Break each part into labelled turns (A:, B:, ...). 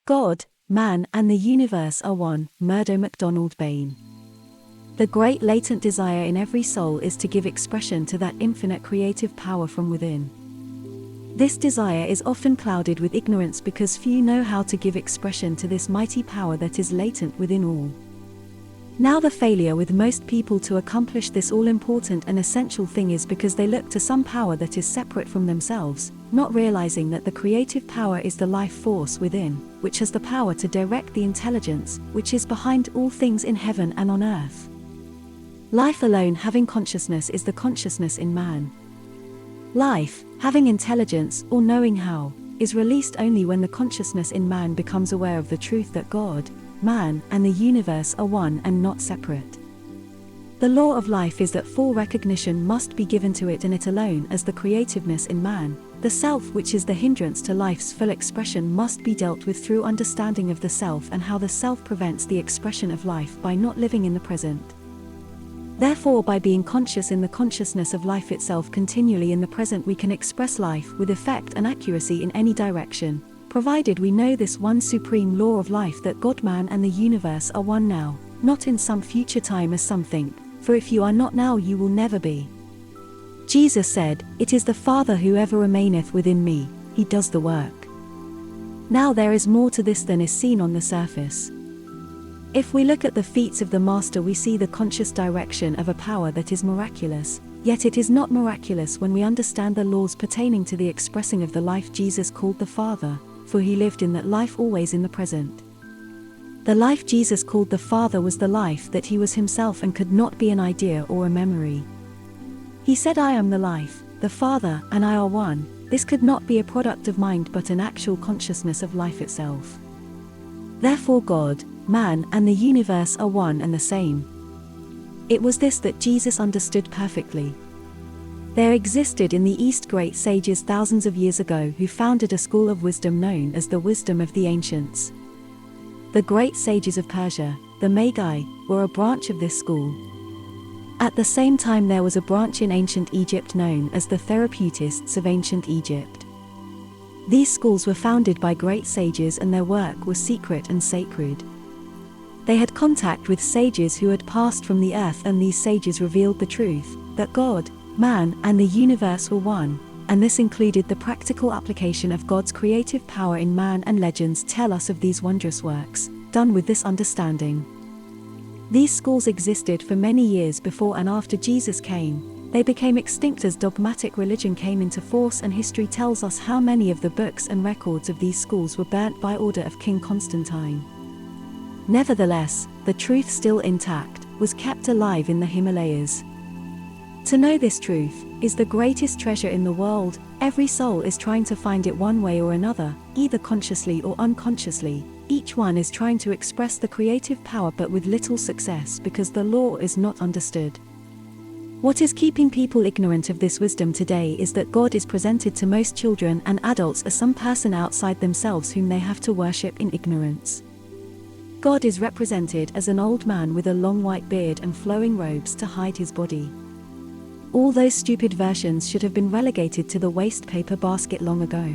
A: God, man, and the universe are one. Murdo MacDonald-Bayne. The great latent desire in every soul is to give expression to that infinite creative power from within. This desire is often clouded with ignorance because few know how to give expression to this mighty power that is latent within all. Now the failure with most people to accomplish this all-important and essential thing is because they look to some power that is separate from themselves, not realizing that the creative power is the life force within, which has the power to direct the intelligence, which is behind all things in heaven and on earth. Life alone having consciousness is the consciousness in man. Life, having intelligence or knowing how, is released only when the consciousness in man becomes aware of the truth that God, man, and the universe are one and not separate. The law of life is that full recognition must be given to it and it alone as the creativeness in man. The self, which is the hindrance to life's full expression, must be dealt with through understanding of the self and how the self prevents the expression of life by not living in the present. Therefore, by being conscious in the consciousness of life itself continually in the present, we can express life with effect and accuracy in any direction, provided we know this one supreme law of life that God, man, and the universe are one now, not in some future time as some think, for if you are not now you will never be. Jesus said, "It is the Father whoever remaineth within me, he does the work." Now there is more to this than is seen on the surface. If we look at the feats of the Master, we see the conscious direction of a power that is miraculous, yet it is not miraculous when we understand the laws pertaining to the expressing of the life Jesus called the Father, for he lived in that life always in the present. The life Jesus called the Father was the life that he was himself and could not be an idea or a memory. He said, "I am the life, the Father and I are one." This could not be a product of mind but an actual consciousness of life itself. Therefore God, man, and the universe are one and the same. It was this that Jesus understood perfectly. There existed in the East great sages thousands of years ago who founded a school of wisdom known as the wisdom of the ancients. The great sages of Persia, the Magi, were a branch of this school. At the same time there was a branch in ancient Egypt known as the therapeutists of ancient Egypt. These schools were founded by great sages and their work was secret and sacred. They had contact with sages who had passed from the earth, and these sages revealed the truth, that God, man, and the universe were one, and this included the practical application of God's creative power in man, and legends tell us of these wondrous works, done with this understanding. These schools existed for many years before and after Jesus came. They became extinct as dogmatic religion came into force, and history tells us how many of the books and records of these schools were burnt by order of King Constantine. Nevertheless, the truth still intact, was kept alive in the Himalayas. To know this truth is the greatest treasure in the world. Every soul is trying to find it one way or another, either consciously or unconsciously. Each one is trying to express the creative power but with little success because the law is not understood. What is keeping people ignorant of this wisdom today is that God is presented to most children and adults as some person outside themselves whom they have to worship in ignorance. God is represented as an old man with a long white beard and flowing robes to hide his body. All those stupid versions should have been relegated to the waste paper basket long ago.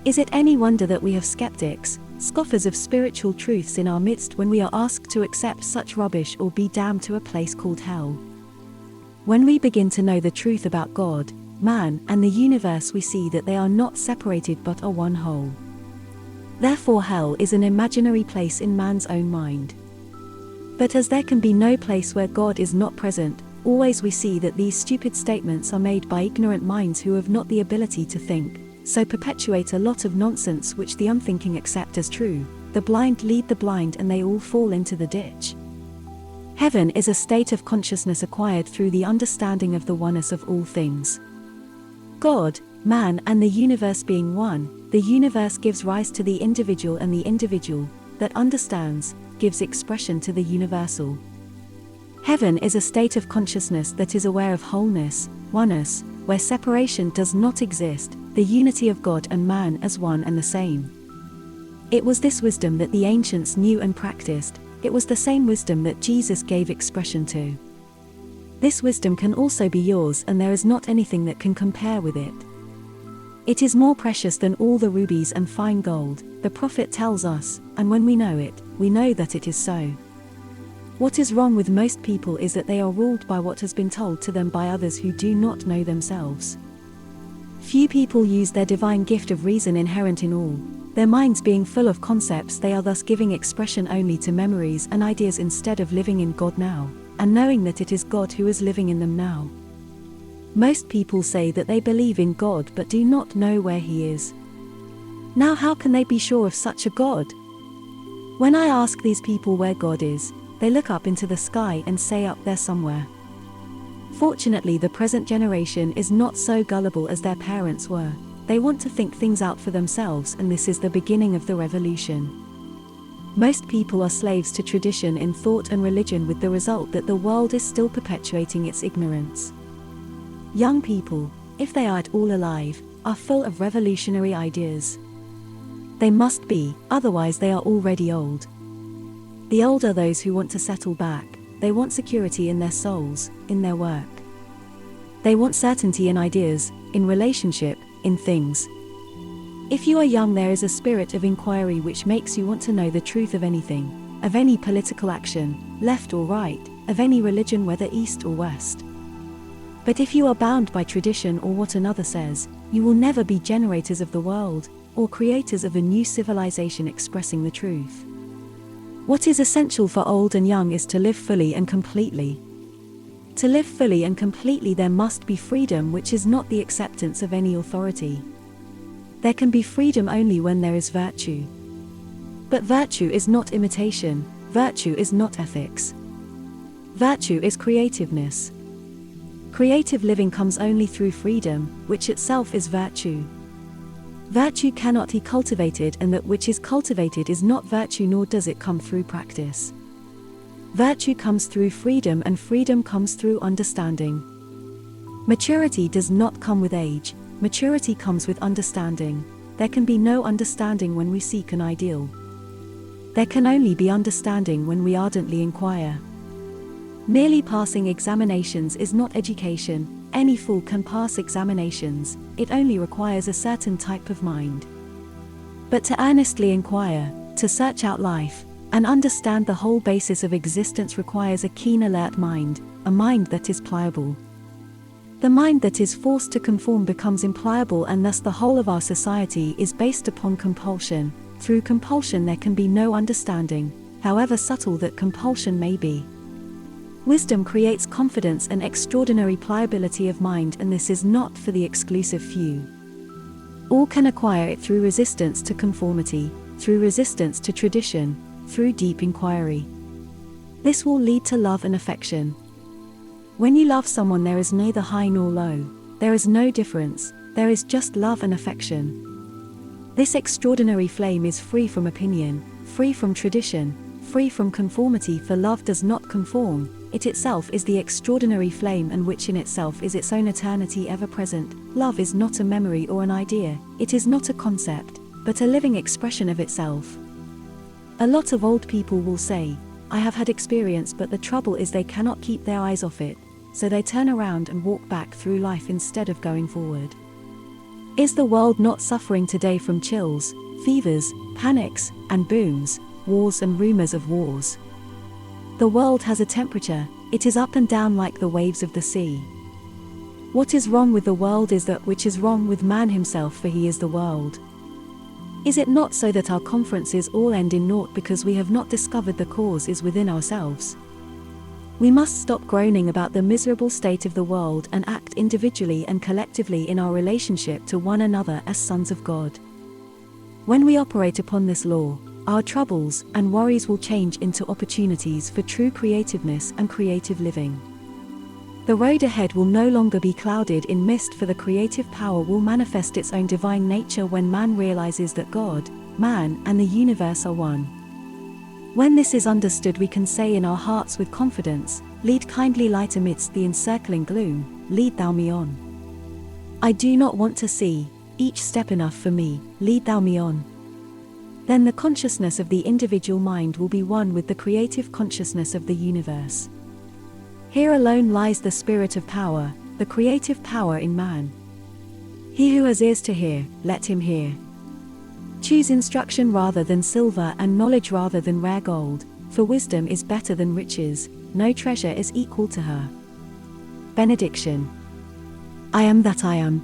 A: Is it any wonder that we have skeptics, scoffers of spiritual truths in our midst when we are asked to accept such rubbish or be damned to a place called hell? When we begin to know the truth about God, man, and the universe, we see that they are not separated but are one whole. Therefore hell is an imaginary place in man's own mind. But as there can be no place where God is not present, always we see that these stupid statements are made by ignorant minds who have not the ability to think, so perpetuate a lot of nonsense which the unthinking accept as true. The blind lead the blind and they all fall into the ditch. Heaven is a state of consciousness acquired through the understanding of the oneness of all things. God, man, and the universe being one, the universe gives rise to the individual, and the individual, that understands, gives expression to the universal. Heaven is a state of consciousness that is aware of wholeness, oneness, where separation does not exist, the unity of God and man as one and the same. It was this wisdom that the ancients knew and practiced. It was the same wisdom that Jesus gave expression to. This wisdom can also be yours, and there is not anything that can compare with it. It is more precious than all the rubies and fine gold, the prophet tells us, and when we know it, we know that it is so. What is wrong with most people is that they are ruled by what has been told to them by others who do not know themselves. Few people use their divine gift of reason inherent in all, their minds being full of concepts. They are thus giving expression only to memories and ideas instead of living in God now, and knowing that it is God who is living in them now. Most people say that they believe in God but do not know where He is. Now how can they be sure of such a God? When I ask these people where God is, they look up into the sky and say up there somewhere. Fortunately, the present generation is not so gullible as their parents were. They want to think things out for themselves, and this is the beginning of the revolution. Most people are slaves to tradition in thought and religion, with the result that the world is still perpetuating its ignorance. Young people, if they are at all alive, are full of revolutionary ideas. They must be, otherwise they are already old. The old are those who want to settle back. They want security in their souls, in their work. They want certainty in ideas, in relationship, in things. If you are young, there is a spirit of inquiry which makes you want to know the truth of anything, of any political action, left or right, of any religion, whether east or west. But if you are bound by tradition or what another says, you will never be generators of the world, or creators of a new civilization expressing the truth. What is essential for old and young is to live fully and completely. To live fully and completely, there must be freedom, which is not the acceptance of any authority. There can be freedom only when there is virtue. But virtue is not imitation, virtue is not ethics. Virtue is creativeness. Creative living comes only through freedom, which itself is virtue. Virtue cannot be cultivated, and that which is cultivated is not virtue, nor does it come through practice. Virtue comes through freedom, and freedom comes through understanding. Maturity does not come with age, maturity comes with understanding. There can be no understanding when we seek an ideal. There can only be understanding when we ardently inquire. Merely passing examinations is not education. Any fool can pass examinations, it only requires a certain type of mind. But to earnestly inquire, to search out life, and understand the whole basis of existence requires a keen, alert mind, a mind that is pliable. The mind that is forced to conform becomes impliable, and thus the whole of our society is based upon compulsion. Through compulsion there can be no understanding, however subtle that compulsion may be. Wisdom creates confidence and extraordinary pliability of mind, and this is not for the exclusive few. All can acquire it through resistance to conformity, through resistance to tradition, through deep inquiry. This will lead to love and affection. When you love someone, there is neither high nor low, there is no difference, there is just love and affection. This extraordinary flame is free from opinion, free from tradition, free from conformity, for love does not conform. It itself is the extraordinary flame, and which in itself is its own eternity ever present. Love is not a memory or an idea, it is not a concept, but a living expression of itself. A lot of old people will say, I have had experience, but the trouble is they cannot keep their eyes off it, so they turn around and walk back through life instead of going forward. Is the world not suffering today from chills, fevers, panics, and booms, wars and rumors of wars? The world has a temperature, it is up and down like the waves of the sea. What is wrong with the world is that which is wrong with man himself, for he is the world. Is it not so that our conferences all end in naught because we have not discovered the cause is within ourselves? We must stop groaning about the miserable state of the world and act individually and collectively in our relationship to one another as sons of God. When we operate upon this law, our troubles and worries will change into opportunities for true creativeness and creative living. The road ahead will no longer be clouded in mist, for the creative power will manifest its own divine nature when man realizes that God, man, and the universe are one. When this is understood, we can say in our hearts with confidence, Lead kindly light amidst the encircling gloom, lead thou me on. I do not want to see each step enough for me, lead thou me on. Then the consciousness of the individual mind will be one with the creative consciousness of the universe. Here alone lies the spirit of power, the creative power in man. He who has ears to hear, let him hear. Choose instruction rather than silver and knowledge rather than rare gold, for wisdom is better than riches, no treasure is equal to her. Benediction. I am that I am.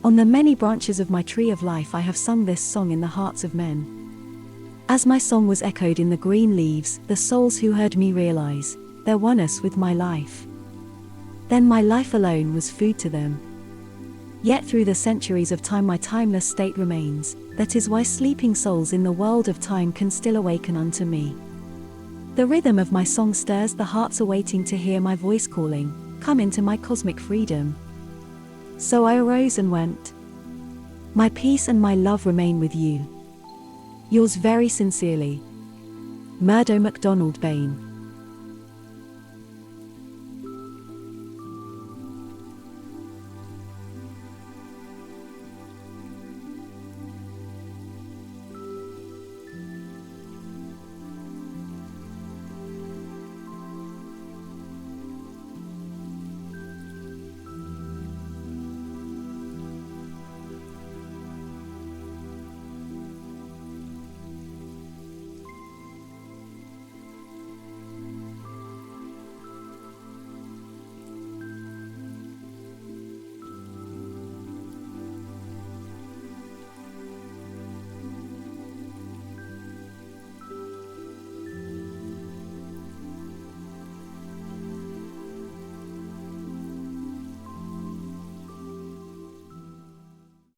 A: On the many branches of my tree of life I have sung this song in the hearts of men. As my song was echoed in the green leaves, the souls who heard me realize their oneness with my life. Then my life alone was food to them. Yet through the centuries of time my timeless state remains. That is why sleeping souls in the world of time can still awaken unto me. The rhythm of my song stirs the hearts awaiting to hear my voice calling, come into my cosmic freedom. So I arose and went. My peace and my love remain with you. Yours very sincerely, Murdo MacDonald-Bayne.